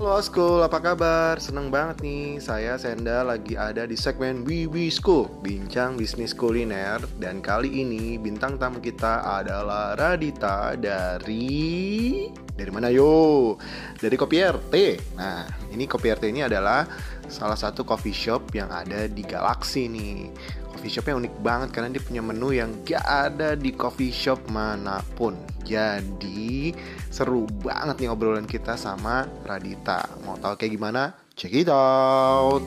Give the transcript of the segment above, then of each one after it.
Halo School, apa kabar? Seneng banget nih, saya Senda lagi ada di segmen Wiwi School, bincang bisnis kuliner. Dan kali ini bintang tamu kita adalah Radita dari mana yo? Dari Kopi RT. Nah, ini Kopi RT ini adalah salah satu coffee shop yang ada di Galaxy nih. Coffee shopnya unik banget karena dia punya menu yang gak ada di coffee shop manapun. Jadi seru banget nih obrolan kita sama Radita. Mau tahu kayak gimana? Check it out.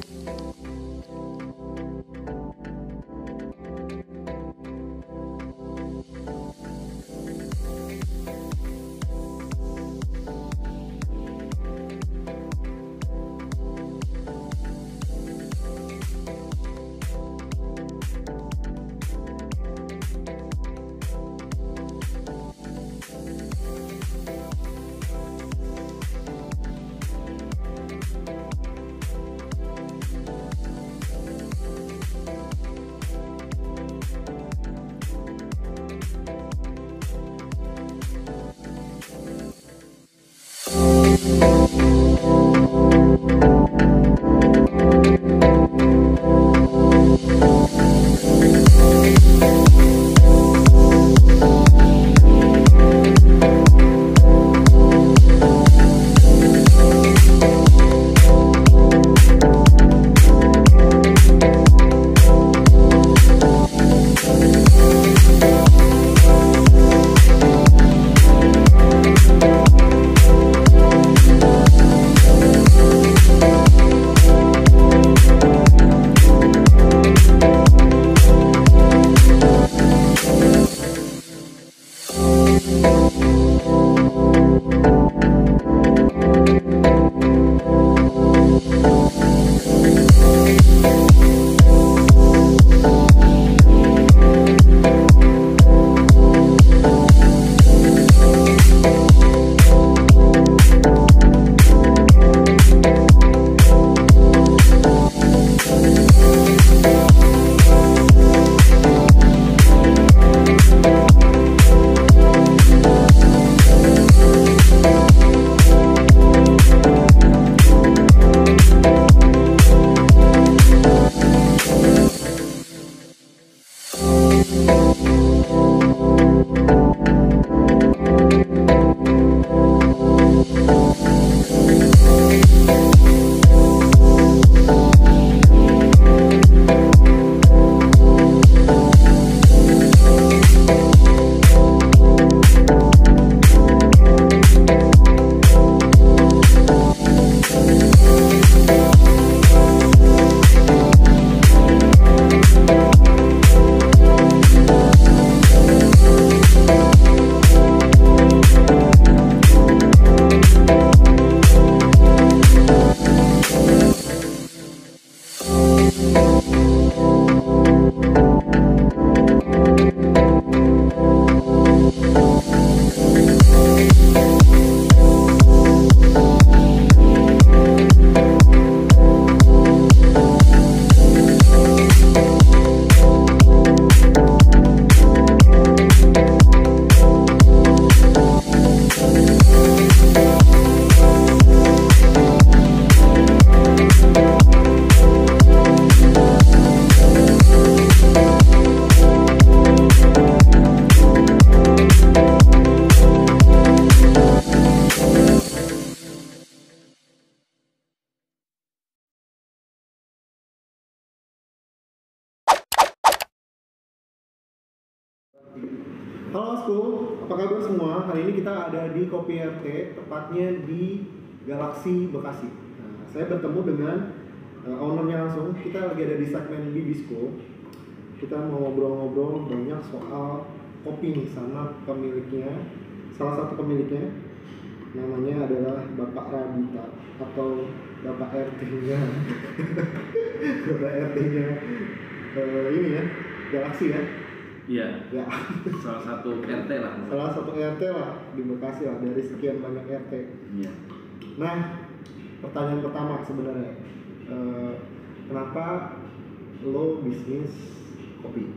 Halo School, apa kabar semua? Hari ini kita ada di Kopi RT, tepatnya di Galaxy Bekasi. Nah, saya bertemu dengan ownernya langsung. Kita lagi ada di segmen Bibisco. Kita mau ngobrol-ngobrol banyak soal kopi nih sama pemiliknya. Salah satu pemiliknya namanya adalah Bapak Radita atau Bapak RT-nya. Bapak RT-nya ini ya, Galaxy ya. Iya, Ya. salah satu RT lah. Salah satu RT lah di Bekasi lah dari sekian banyak RT. Iya. Nah, pertanyaan pertama sebenarnya, kenapa lo bisnis kopi?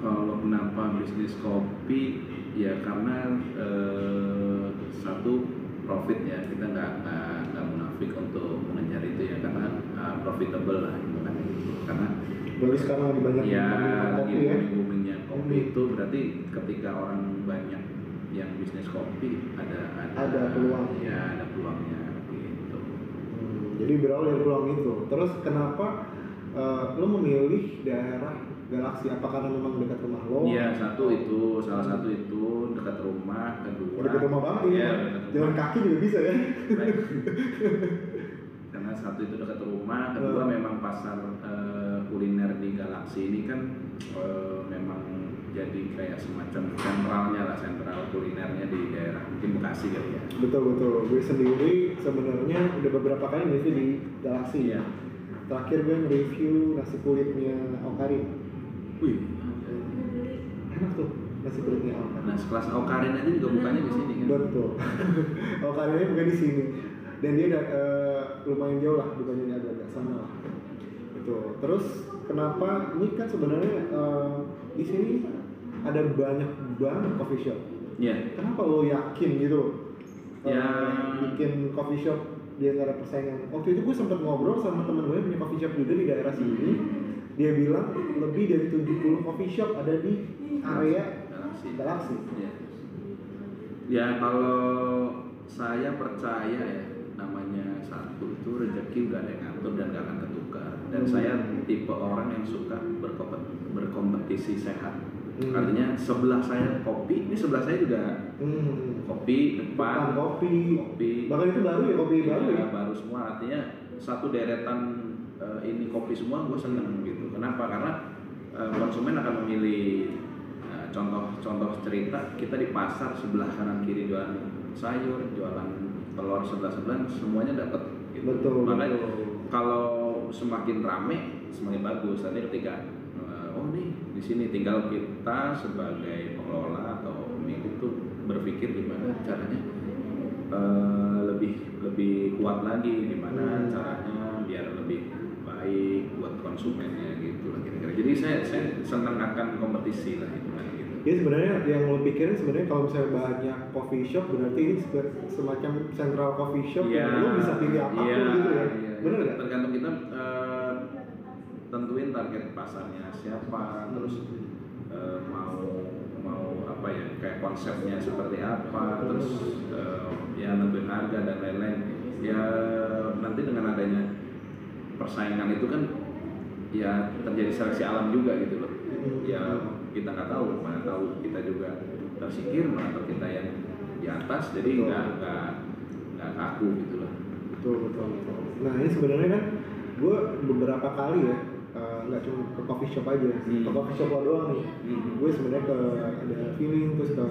Kalau kenapa bisnis kopi, ya karena satu profit ya, kita nggak munafik untuk mengejar itu ya, karena profitable lah gitu kan. Karena Berarti sekarang lagi banyak ya kopi lagi ya. boomingnya kopi itu berarti ketika orang banyak yang bisnis kopi Ada peluang. ya, ada peluangnya gitu. Jadi berawal dari peluang itu. Terus kenapa lo memilih daerah Galaksi? Apa karena memang dekat rumah lo? Iya, salah satu itu dekat rumah, kedua Dekat rumah banget ya, ya. dekat rumah. Jalan kaki juga bisa ya. Baik. Karena satu itu dekat rumah, kedua memang pasar kuliner di Galaksi ini kan memang jadi kayak semacam sentral kulinernya di daerah mungkin Bekasi kali ya. Betul. Gue sendiri sebenarnya udah beberapa kali nge-review di Galaksi. Iya. Terakhir gue nge-review nasi kulitnya Aukarin. Wih, Enak tuh nasi kulitnya Aukarin. nah sekelas Aukarin aja juga bukannya di sini kan? Betul. Aukarinnya bukan di sini. Dan dia lumayan jauh lah, bukannya agak-agak sana lah. Gitu. Terus kenapa ini kan sebenarnya di sini ada banyak banget coffee shop. Iya. Kenapa lo yakin gitu Ya. bikin coffee shop di antara persaingan? Waktu itu gue sempat ngobrol sama temen gue yang punya coffee shop juga di daerah sini. Dia bilang lebih dari 70 coffee shop ada di area Galaksi. Ya. Ya kalau saya percaya ya, namanya satu itu rezeki udah ada yang ngatur dan gak akan ketukar. Dan saya tipe orang yang suka berkompetisi sehat. Artinya sebelah saya kopi, ini sebelah saya juga kopi, depan kopi. kopi. Bahkan itu baru ya, kopi baru ya. Baru semua, artinya satu deretan ini kopi semua gue seneng gitu. Kenapa? Karena konsumen akan memilih. Contoh cerita, kita di pasar sebelah kanan kiri jualan sayur, jualan telur sebelah semuanya dapat gitu. Betul. Makanya kalau semakin rame semakin bagus. Nanti ketika oh nih di sini tinggal kita sebagai pengelola atau pemilik itu berpikir gimana caranya lebih kuat lagi, gimana caranya biar lebih baik buat konsumennya gitu lah kira-kira. Jadi saya senang akan kompetisi lah itu kan gitu. Jadi sebenarnya yang lo pikirin sebenarnya kalau misalnya banyak coffee shop berarti ini semacam central coffee shop yang lo bisa pilih apapun gitu ya. Bener nggak? Tergantung kita tentuin target pasarnya siapa, terus mau apa ya, kayak konsepnya seperti apa, terus ya nentuin harga dan lain-lain. Ya nanti dengan adanya persaingan itu kan ya terjadi seleksi alam juga gitu loh. Ya kita nggak tahu, mana tahu kita juga tersingkir, mana tahu kita yang di atas, jadi nggak kaku gitu loh. Betul. Nah ini sebenarnya kan gue beberapa kali ya, nggak cuma ke coffee shop aja, ke coffee shop lo doang nih. Gue sebenarnya ada feeling, terus ke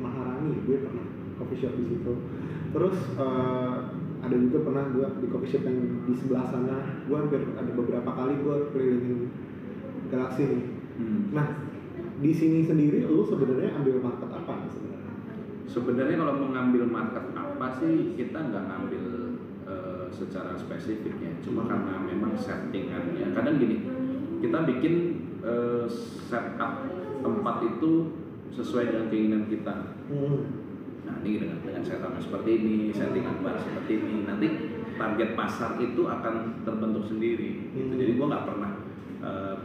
Maharani, gue pernah coffee shop di situ. Terus ada juga pernah gue di coffee shop yang di sebelah sana. Gue hampir ada beberapa kali gue kelilingin Galaksi nih. Nah di sini sendiri lo sebenarnya ambil market apa sebenarnya? Sebenarnya kalau mengambil market apa sih, kita nggak ngambil secara spesifik ya, cuma karena memang settingannya. Kadang gini, kita bikin setup tempat itu sesuai dengan keinginan kita. Nah ini dengan setupnya seperti ini, settingan bar seperti ini, nanti target pasar itu akan terbentuk sendiri. Gitu. Jadi gua nggak pernah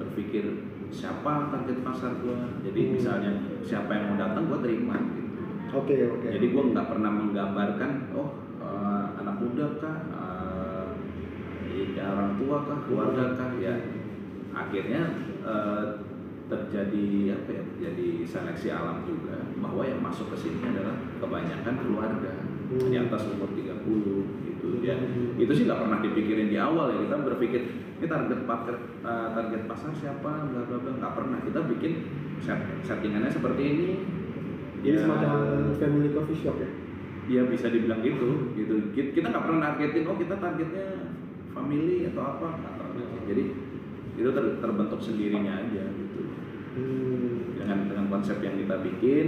berpikir siapa target pasar gua. Jadi misalnya siapa yang mau datang gua terima gitu. Oke. Jadi gue nggak pernah menggambarkan, anak muda kah, orang tua kah, keluarga kah, ya akhirnya terjadi apa ya? Terjadi seleksi alam juga, bahwa yang masuk ke sini adalah kebanyakan keluarga di atas umur 30 gitu ya. Itu sih nggak pernah dipikirin di awal ya. Kita berpikir ini target pasar siapa, bla bla bla, nggak pernah. Kita bikin settingannya seperti ini. Jadi Ya, semacam family coffee shop ya? ya bisa dibilang gitu. Kita nggak pernah nargetin, kita targetnya family atau apa, nggak pernah. Jadi itu terbentuk sendirinya aja gitu. Dengan konsep yang kita bikin,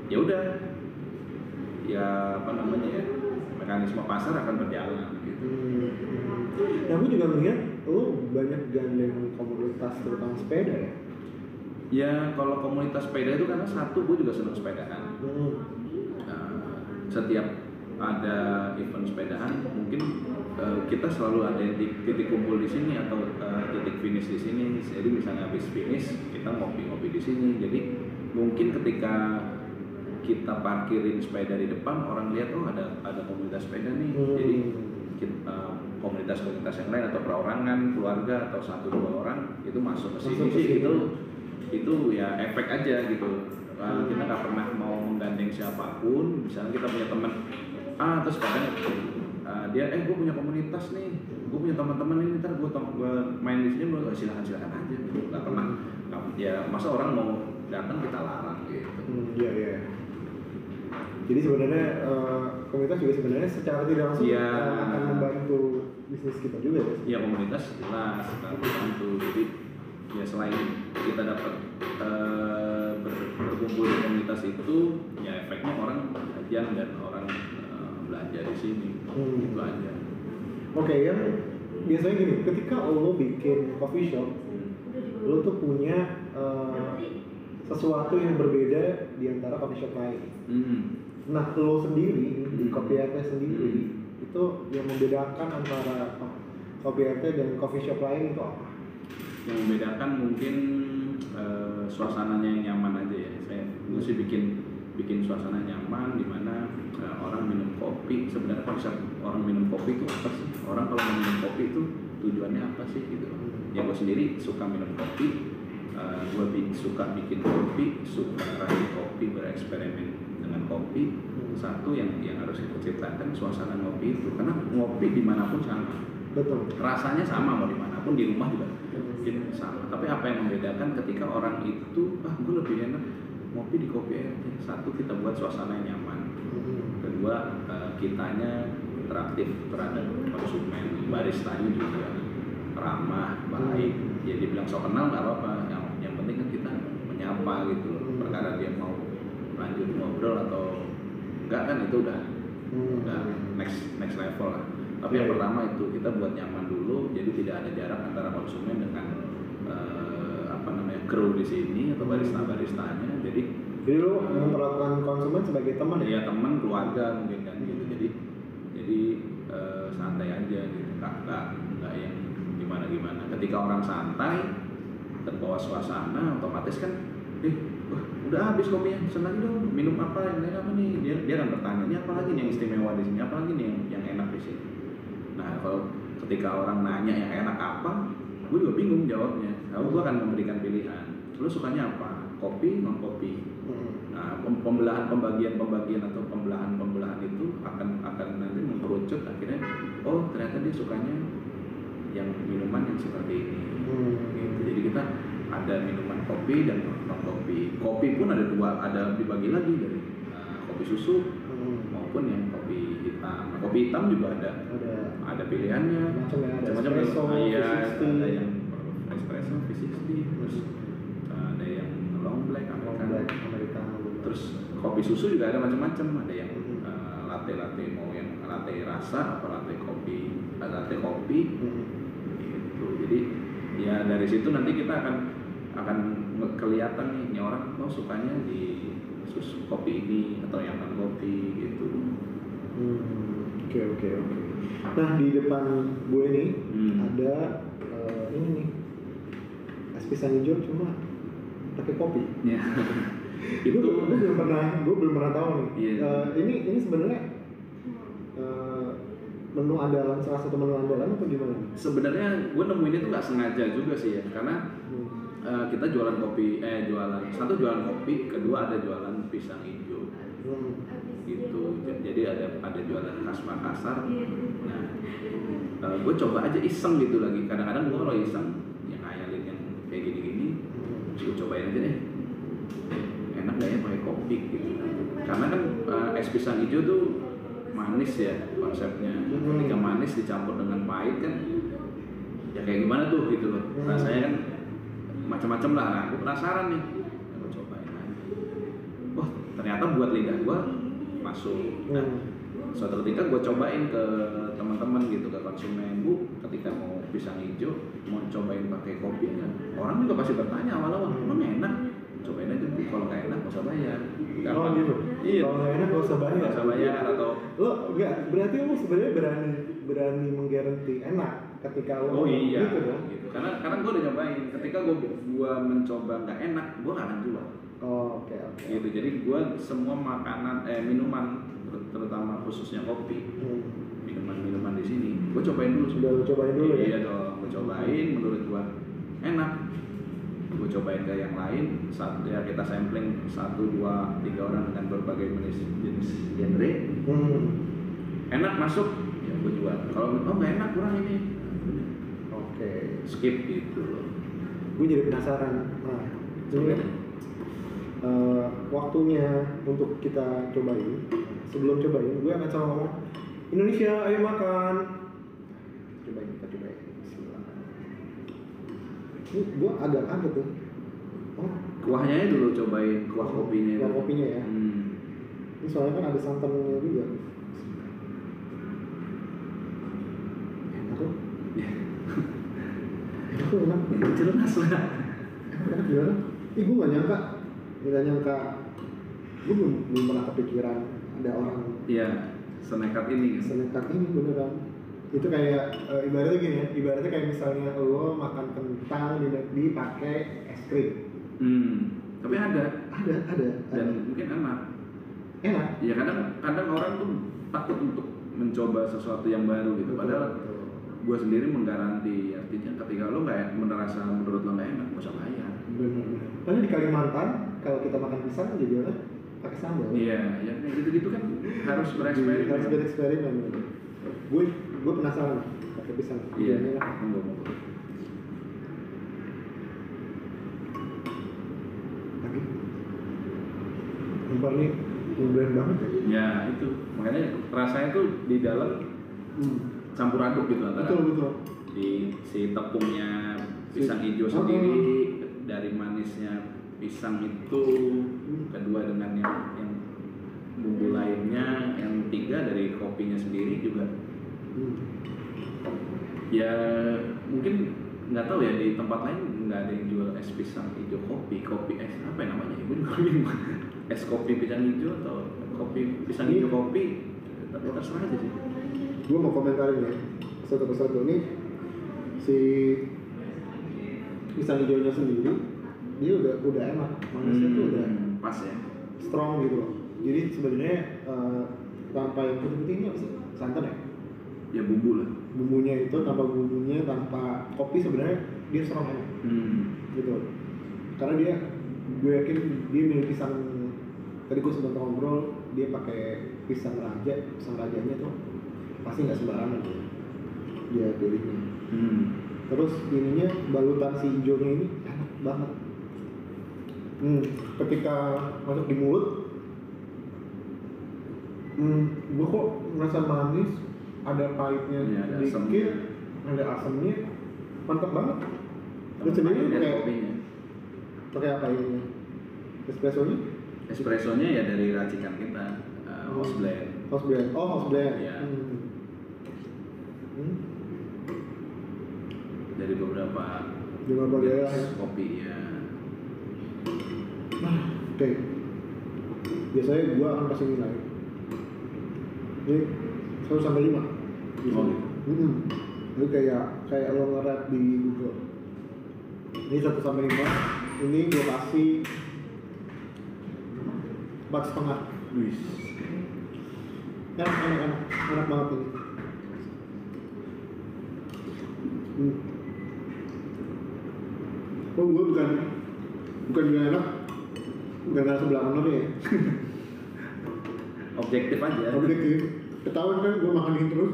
ya udah, ya apa namanya ya, mekanisme pasar akan berjalan gitu. Nah, aku juga melihat lo banyak gandeng komunitas terutama sepeda ya? Ya kalau komunitas sepeda itu karena satu, gue juga senang sepedaan. setiap ada event sepedaan mungkin kita selalu ada titik kumpul di sini atau titik finish di sini. Jadi misalnya habis finish kita ngopi-ngopi di sini. Jadi mungkin ketika kita parkirin sepeda di depan, orang lihat oh ada komunitas sepeda nih. Jadi komunitas-komunitas yang lain atau perorangan, keluarga atau 1-2 orang itu masuk ke sini sih itu ya efek aja gitu. Kita nggak pernah mau menggandeng siapapun. Misalnya kita punya teman terus kadang dia gue punya komunitas nih, gue punya teman-teman ini, ntar gue main di sini, gue silakan aja gitu. Nggak pernah ya masa orang mau datang kita larang gitu. Iya. Jadi sebenarnya komunitas juga sebenarnya secara tidak langsung akan membantu bisnis kita juga ya? Iya, komunitas jelas akan membantu. Jadi ya selain kita dapat berkumpul di komunitas itu, ya efeknya orang jajan dan orang belanja di sini. Itu aja. Oke, yang biasanya gini, ketika lo bikin coffee shop, lo tuh punya sesuatu yang berbeda di antara coffee shop lain. Nah, lo sendiri di Kopi RT sendiri itu yang membedakan antara Kopi RT dan coffee shop lain itu apa? Yang membedakan mungkin suasananya yang nyaman aja ya. Saya mesti bikin suasana nyaman di mana orang minum kopi. Sebenarnya konsep orang minum kopi itu apa sih? Orang kalau minum kopi itu tujuannya apa sih gitu. Yang gue sendiri suka minum kopi, gue suka bikin kopi, suka raih kopi, bereksperimen dengan kopi. Satu yang harus kita ciptakan suasana ngopi itu, karena ngopi dimanapun sama. Betul. Rasanya sama mau dimanapun, di rumah juga mungkin sama. Tapi apa yang membedakan ketika orang itu, gue lebih enak ngopi di Kopi RT. Satu, kita buat suasana yang nyaman. Kedua, kitanya interaktif terhadap konsumen, baristanya juga ramah, baik. Ya dibilang so kenal nggak apa-apa. Yang penting kan kita menyapa gitu loh. Perkara dia mau lanjut ngobrol atau enggak kan itu udah next level lah. Tapi yang pertama itu kita buat nyaman dulu, jadi tidak ada jarak antara konsumen dengan kru di sini atau barista-baristanya. Jadi lo memperlakukan konsumen sebagai teman ya? Iya, teman, keluarga mungkin kan gitu. Jadi santai aja gitu, nggak yang gimana. Ketika orang santai terbawa suasana, otomatis kan udah habis kopinya, pesen lagi dong, minum apa, yang lain apa nih, dia akan bertanya, ini apa lagi nih yang istimewa di sini, apa lagi nih yang enak di sini. Nah, kalau ketika orang nanya yang enak apa, gue juga bingung jawabnya. Lalu gue akan memberikan pilihan, lu sukanya apa, kopi, non kopi. Nah, pembagian atau pembelahan itu akan nanti mengerucut akhirnya, oh ternyata dia sukanya yang minuman yang seperti ini. Gitu. Jadi kita ada minuman kopi dan non kopi. Kopi pun ada dibagi lagi dari kopi susu maupun yang kopi hitam. Nah, kopi hitam juga ada pilihannya. Macam-macam ada yang espresso, V60, terus ada yang long black, Americano. Terus kopi susu juga ada macam-macam. Ada yang latte mau yang latte rasa atau latte kopi. Gitu. Jadi ya dari situ nanti kita akan kelihatan nih, ini orang sukanya di susu kopi ini atau yang non kopi gitu. Oke. Nah, di depan gue nih ada ini nih, es pisang hijau cuma pakai kopi. Ya. Itu gue belum pernah tahu nih. Ini sebenarnya salah satu menu andalan atau gimana? Sebenarnya gue nemuin itu nggak sengaja juga sih ya, karena kita jualan kopi, jualan kopi, kedua ada jualan pisang hijau. Gitu. Jadi ada jualan khas Makassar. Nah, gue coba aja iseng gitu lagi. Kadang-kadang gue kalau iseng yang ngayalin yang kayak gini-gini, gue cobain aja deh. Enak nggak ya pakai kopi gitu. Karena kan es pisang hijau tuh manis ya konsepnya. Ketika manis dicampur dengan pahit kan, ya kayak gimana tuh gitu loh. Rasanya kan macam-macam lah. Nah, gue penasaran nih. Gue cobain aja. Wah, ternyata buat lidah gue masuk. Nah, suatu ketika gue cobain ke teman-teman gitu, ke konsumen, Bu, ketika mau pisang hijau mau cobain pakai kopi nggak? Orang juga pasti bertanya awal-awal, emang enak? cobain aja Bu, kalau nggak enak nggak usah bayar. Oh gitu. Iya. Kalau nggak enak nggak usah bayar. Nggak usah bayar atau lo nggak berarti lo sebenarnya berani menggaranti enak ketika lo iya gitu dong. gitu. Karena gue udah nyobain, ketika gue mencoba nggak enak, gue nggak akan jual. Oh, oke. Gitu, jadi gue semua makanan minuman terutama khususnya kopi, minuman di sini gue cobain dulu. Sudah lo cobain dulu ya? Iya dong, gue cobain, menurut gue enak, gue cobain ke yang lain. Saat ya kita sampling 1, 2, 3 orang dengan berbagai jenis genre, enak masuk ya gue jual. Kalau nggak enak kurang ini, Oke. skip gitu loh. Gue jadi penasaran. Nah, ini waktunya untuk kita cobain. Sebelum cobain, gue akan sama ngomong, Indonesia, ayo makan. Kita cobain. Bismillah. Ini gue agak kaget tuh. Oh, Kuahnya aja dulu cobain, kuah kopinya. Kuah kopinya ya. Ini soalnya kan ada santannya juga. Enak tuh. Enak tuh, enak. Jelas lah. Enak gimana? Gue gak nyangka. Gue belum pernah kepikiran ada orang Iya, senekat ini. senekat ini beneran. Itu kayak ibaratnya gini ya, ibaratnya kayak misalnya lo makan kentang dipakai es krim. Tapi ada. Dan mungkin enak. Ya kadang orang tuh takut untuk mencoba sesuatu yang baru gitu. Padahal gue sendiri menggaranti, artinya ketika lo nggak merasa menurut lo nggak enak, nggak usah bayar. Benar. Karena di Kalimantan kalau kita makan pisang jadi apa? Pakai sambal. Iya, ya gitu kan harus bereksperimen. Harus bereksperimen. Gue penasaran pakai pisang. Iya. Monggo. Lagi. Sumpah nih, brand banget ya. Ya itu, makanya rasanya tuh di dalam campur aduk gitu antara. Betul. Di si tepungnya pisang hijau sendiri, dari manisnya pisang itu, kedua dengan yang bumbu lainnya, yang tiga dari kopinya sendiri juga. Ya mungkin nggak tahu ya, di tempat lain nggak ada yang jual es pisang hijau kopi es apa yang namanya, ibu es kopi pisang hijau atau kopi pisang hijau kopi, tapi terserah aja sih. Gue mau komentarin ya satu persatu. Nih si pisang hijaunya sendiri dia udah enak, manisnya tuh udah pas ya, strong gitu loh. Jadi sebenarnya tanpa yang putih-putih ini apa sih? Santan ya? Ya bumbu lah. Bumbunya itu tanpa kopi sebenarnya dia strong enak. Gitu. Karena gue yakin dia milih pisang. Tadi gue sempat ngobrol, dia pakai pisang rajanya tuh pasti nggak sembarangan tuh dia pilihnya. Terus ininya balutan si hijaunya ini enak banget. Ketika masuk di mulut, gue kok merasa manis, ada pahitnya ya, ada dikit, ada asamnya, mantap banget. Terus sendiri pakai apa ini? Espressonya? Espressonya ya dari racikan kita, house blend. House blend. Ya. Dari beberapa daerah ya. Kopi ya. Oke. Biasanya gua akan kasih nilai. Ini 1 sampai 5. Ini kayak lo nge-rate di Google. Ini 1 sampai 5. Ini gua kasih 4,5. Wih. Enak banget ini. Oh, gue bukan gak enak, karena sebelah kanan ya. Objektif aja. Objektif. Ketahuan kan gue makanin terus.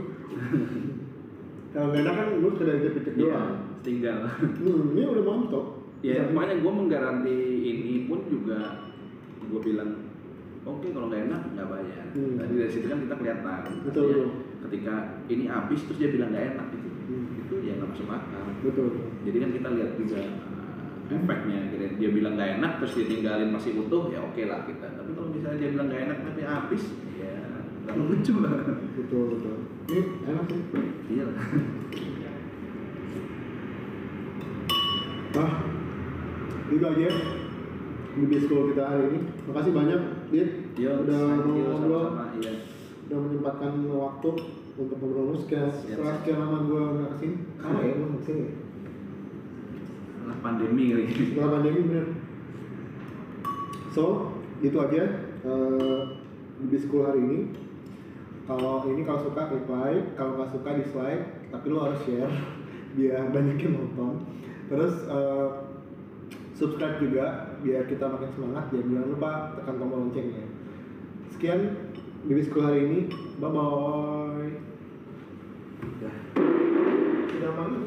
Kalau gak enak kan gue sekedar cek doang. Tinggal. Ini udah mantap. Ya makanya gue menggaranti ini pun juga gue bilang oke, kalau nggak enak nggak bayar. Tadi dari situ kan kita kelihatan. Betul. Ya, ketika ini habis terus dia bilang nggak enak itu ya nggak masuk akal. Betul. Jadi kan kita lihat juga efeknya. Dia bilang nggak enak terus ditinggalin masih utuh, ya oke lah kita. Tapi kalau misalnya dia bilang nggak enak tapi habis, ya nggak lucu lah. Betul. Ini enak sih. Iya. Itu aja. BB School kita hari ini. Makasih banyak, Dit. Udah ngobrol. Iya. Udah menyempatkan waktu untuk ngobrol setelah sekian lama gue nggak kesini. Lama ya gue kesini. Setelah pandemi kali ini. Setelah pandemi bener. So itu aja BB School hari ini. Kalau suka klik like, kalau nggak suka dislike, tapi lo harus share biar banyak yang nonton. Terus subscribe juga biar kita makin semangat. Jangan lupa tekan tombol loncengnya. Sekian BB School hari ini. Bye bye. Sudah pagi.